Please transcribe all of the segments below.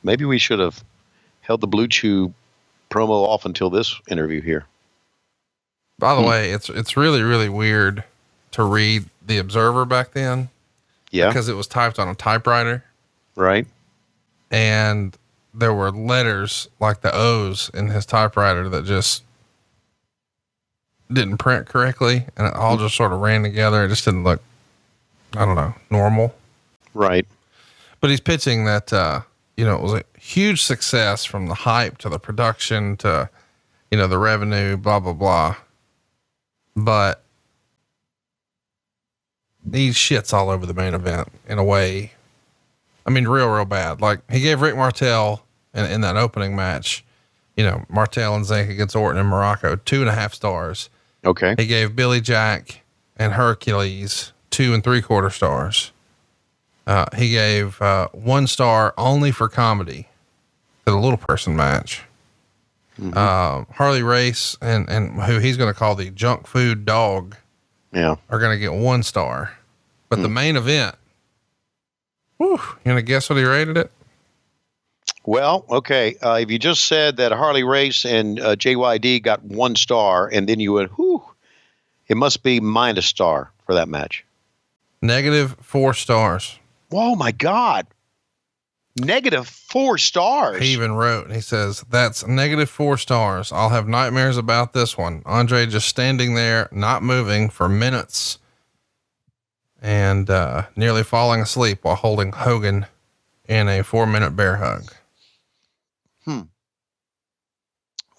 Maybe we should have held the Blue Chew promo off until this interview here. By the way, it's really, really weird to read the Observer back then. Yeah. Because it was typed on a typewriter. Right. And there were letters like the O's in his typewriter that just didn't print correctly. And it all just sort of ran together. It just didn't look, I don't know, normal. Right. But he's pitching that, it was a huge success from the hype to the production to, the revenue, blah, blah, blah. But he shits all over the main event in a way. I mean, real bad. Like he gave Rick Martel in that opening match, Martel and Zank against Orton in Morocco, 2.5 stars. Okay. He gave Billy Jack and Hercules 2 3/4 stars. He gave 1 star only for comedy to the little person match. Mm-hmm. Harley Race and who he's going to call the junk food dog. Yeah. Are going to get 1 star, but the main event, you gonna guess what he rated it? Well, okay. If you just said that Harley Race and JYD got 1 star and then you went, it must be -1 star for that match. -4 stars. Oh my God. -4 stars. He even wrote, he says, that's -4 stars. I'll have nightmares about this one. Andre just standing there, not moving for minutes and nearly falling asleep while holding Hogan in a 4-minute bear hug.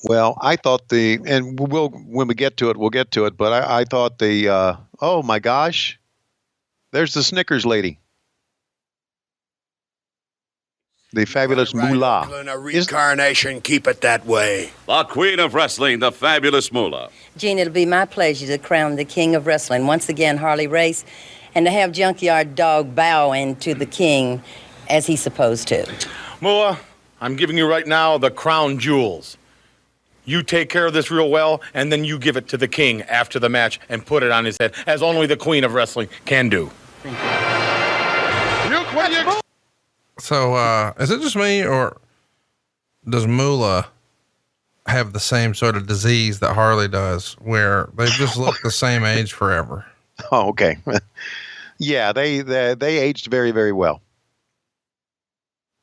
Well, I thought and when we get to it, we'll get to it, but I thought oh my gosh, there's the Snickers lady. The fabulous Moolah. A reincarnation, keep it that way. The Queen of Wrestling, the fabulous Moolah. Gene, it'll be my pleasure to crown the King of Wrestling once again, Harley Race, and to have Junkyard Dog bowing to the King as he's supposed to. Moolah, I'm giving you right now the crown jewels. You take care of this real well, and then you give it to the King after the match and put it on his head, as only the Queen of Wrestling can do. Thank you. So, is it just me or does Moolah have the same sort of disease that Harley does where they just look the same age forever? Oh, okay. Yeah, they aged very, very well.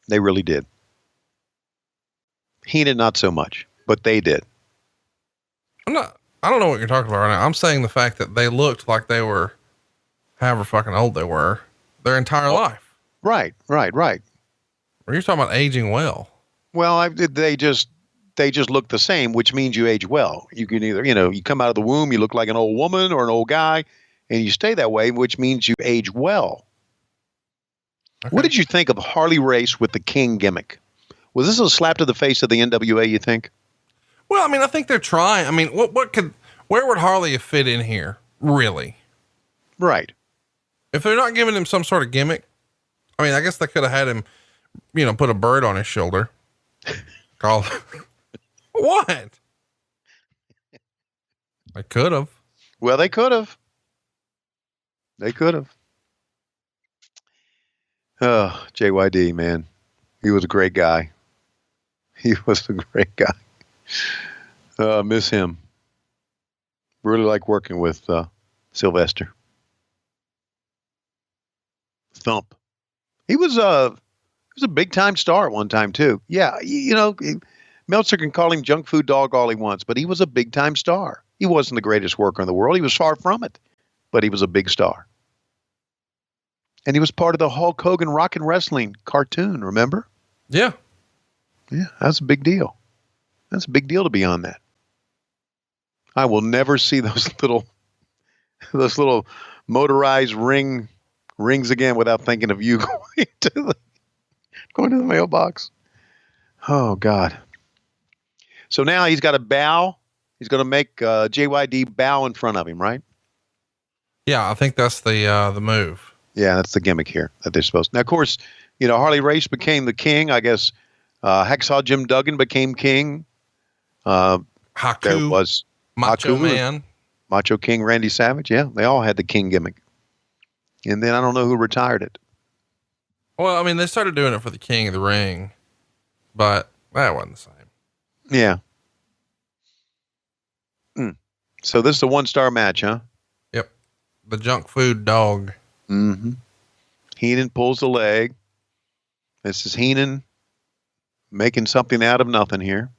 They really did. Heenan, not so much, but they did. I don't know what you're talking about right now. I'm saying the fact that they looked like they were however fucking old they were their entire life. Right. Or you're talking about aging well. Well, they just look the same, which means you age well. You can either, you come out of the womb, you look like an old woman or an old guy, and you stay that way, which means you age well. Okay. What did you think of Harley Race with the King gimmick? Was this a slap to the face of the NWA, you think? Well, I mean, I think they're trying. I mean, where would Harley have fit in here? Really? Right. If they're not giving him some sort of gimmick, I mean, I guess they could have had him, put a bird on his shoulder. Call what? They could have. Well, they could have. Oh, JYD, man. He was a great guy. Miss him. Really like working with Sylvester. Thump. He was a big time star at one time too. Yeah, Meltzer can call him junk food dog all he wants, but he was a big time star. He wasn't the greatest worker in the world. He was far from it, but he was a big star. And he was part of the Hulk Hogan Rock and Wrestling cartoon. Remember? Yeah. Yeah, that's a big deal. That's a big deal to be on that. I will never see those little motorized rings again without thinking of you going to the mailbox. Oh God. So now he's got to bow. He's going to make JYD bow in front of him, right? Yeah, I think that's the move. Yeah, that's the gimmick here that they're supposed to. Now, of course, Harley Race became the king. I guess Hacksaw Jim Duggan became king. Haku. There was Macho Haku, Man. Macho King Randy Savage. Yeah, they all had the king gimmick. And then I don't know who retired it. Well, I mean, they started doing it for the King of the Ring. but that wasn't the same. Yeah. So this is a 1-star match, huh? Yep. The junk food dog. Mm-hmm. Heenan pulls the leg. This is Heenan making something out of nothing here.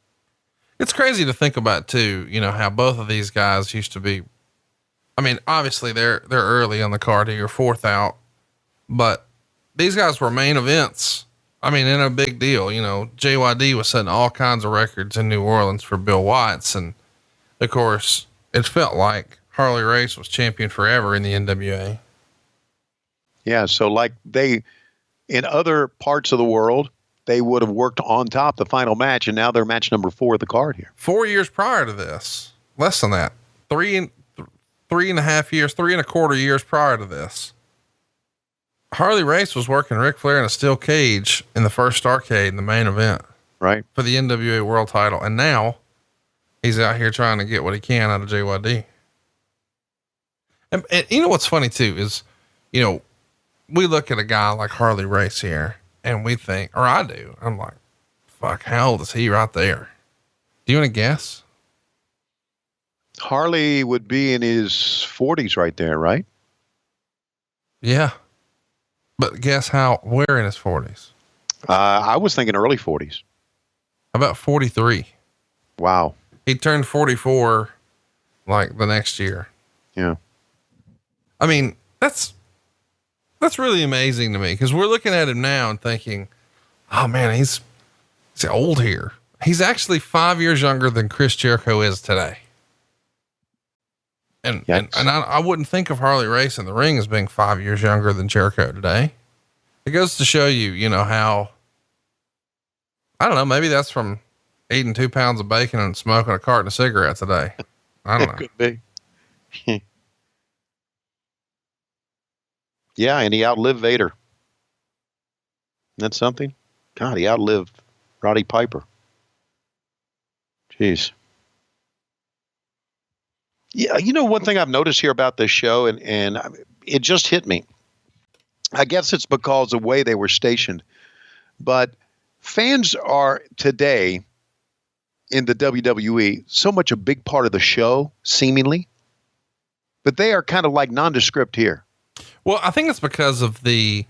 It's crazy to think about too, how both of these guys used to be. I mean, obviously they're early on the card here, 4th out, but these guys were main events. I mean, in a big deal, JYD was setting all kinds of records in New Orleans for Bill Watts. And of course it felt like Harley Race was champion forever in the NWA. Yeah. So like in other parts of the world, they would have worked on top the final match, and now they're match number 4 of the card here. 4 years prior to this, less than that, 3.5 years, 3.25 years prior to this, Harley Race was working Ric Flair in a steel cage in the first Starrcade in the main event, right, for the NWA World Title, and now he's out here trying to get what he can out of JYD. And what's funny too is, we look at a guy like Harley Race here, and we think, or I do, I'm like, fuck, how old is he right there? Do you want to guess? Harley would be in his 40s right there, right? Yeah. But guess where in his 40s? I was thinking early 40s. About 43. Wow. He turned 44 like the next year. Yeah. I mean, that's really amazing to me, because we're looking at him now and thinking, oh man, he's old here. He's actually 5 years younger than Chris Jericho is today. And I wouldn't think of Harley Race in the ring as being 5 years younger than Jericho today. It goes to show you, how, I don't know, maybe that's from eating 2 pounds of bacon and smoking a carton of cigarettes a day. I don't know. Could be. Yeah. And he outlived Vader. That's something. God, he outlived Roddy Piper. Jeez. Yeah. One thing I've noticed here about this show, and it just hit me. I guess it's because of the way they were stationed, but fans are today in the WWE so much a big part of the show, seemingly, but they are kind of like nondescript here. Well, I think it's because of the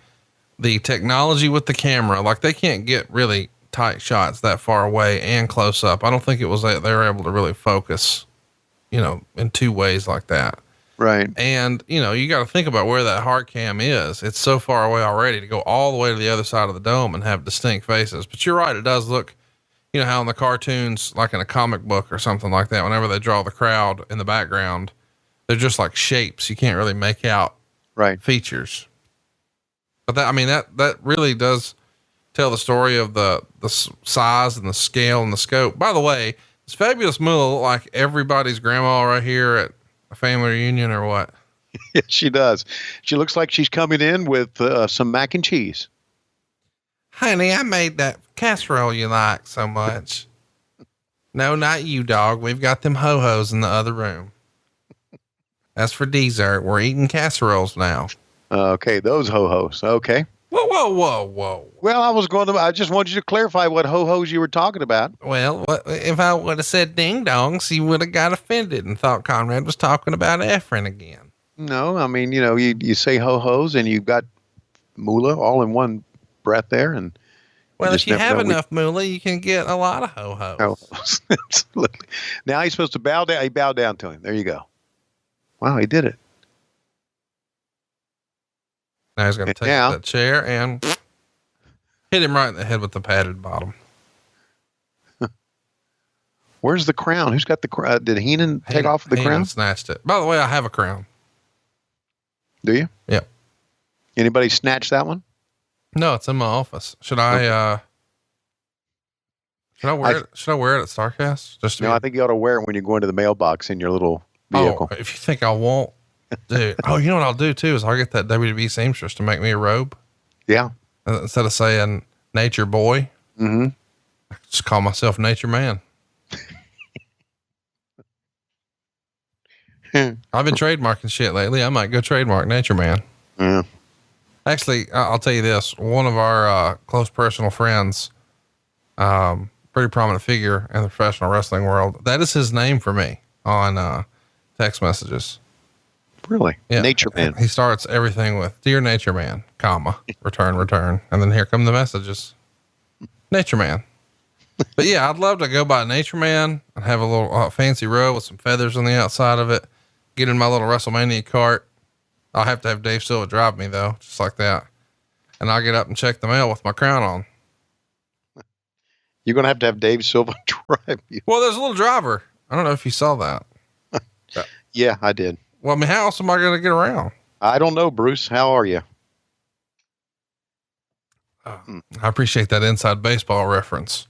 technology with the camera. Like, they can't get really tight shots that far away and close up. I don't think it was that they were able to really focus, in 2 ways like that. Right. And, you got to think about where that hard cam is. It's so far away already to go all the way to the other side of the dome and have distinct faces. But you're right. It does look, how in the cartoons, like in a comic book or something like that, whenever they draw the crowd in the background, they're just like shapes. You can't really make out features. But that really does tell the story of the size and the scale and the scope. By the way, does Fabulous Moolah look like everybody's grandma right here at a family reunion or what? Yes, she does. She looks like she's coming in with some mac and cheese. Honey, I made that casserole you like so much. No, not you, dog. We've got them ho-hos in the other room. As for dessert, we're eating casseroles now. Okay, those ho-hos. Okay. Whoa. Well, I just wanted you to clarify what ho-hos you were talking about. Well, if I would have said ding dongs, you would have got offended and thought Conrad was talking about Efren again. No, I mean, you say ho-hos and you've got Moolah all in one breath there. And well, if you have enough Moolah, you can get a lot of ho-hos. Absolutely. Now he's supposed to bow down. He bowed down to him. There you go. Wow, he did it. Now he's going to take that chair and hit him right in the head with the padded bottom. Where's the crown? Who's got the crown? Did Heenan take off the crown? Snatched it. By the way, I have a crown. Do you? Yep. Anybody snatch that one? No, it's in my office. Should I wear it? Should I wear it at Starrcast? I think you ought to wear it when you go into the mailbox in your little vehicle. Oh, if you think I won't, dude. Oh, you know what I'll do too is I'll get that WWE seamstress to make me a robe. Yeah. Instead of saying Nature Boy, I just call myself Nature Man. I've been trademarking shit lately. I might go trademark Nature Man. Yeah. Actually, I'll tell you this. One of our close personal friends Pretty prominent figure in the professional wrestling world. That is his name for me on, text messages. Really? Yeah. Nature Man. He starts everything with "Dear Nature Man, comma, return." And then here come the messages. Nature Man. But yeah, I'd love to go by Nature Man and have a little fancy row with some feathers on the outside of it. Get in my little WrestleMania cart. I'll have to have Dave Silva drive me though, just like that. And I'll get up and check the mail with my crown on. You're going to have Dave Silva drive you. Well, there's a little driver. I don't know if you saw that. Yeah, I did. Well, I mean, how else am I going to get around? I don't know, Bruce. How are you? I appreciate that inside baseball reference.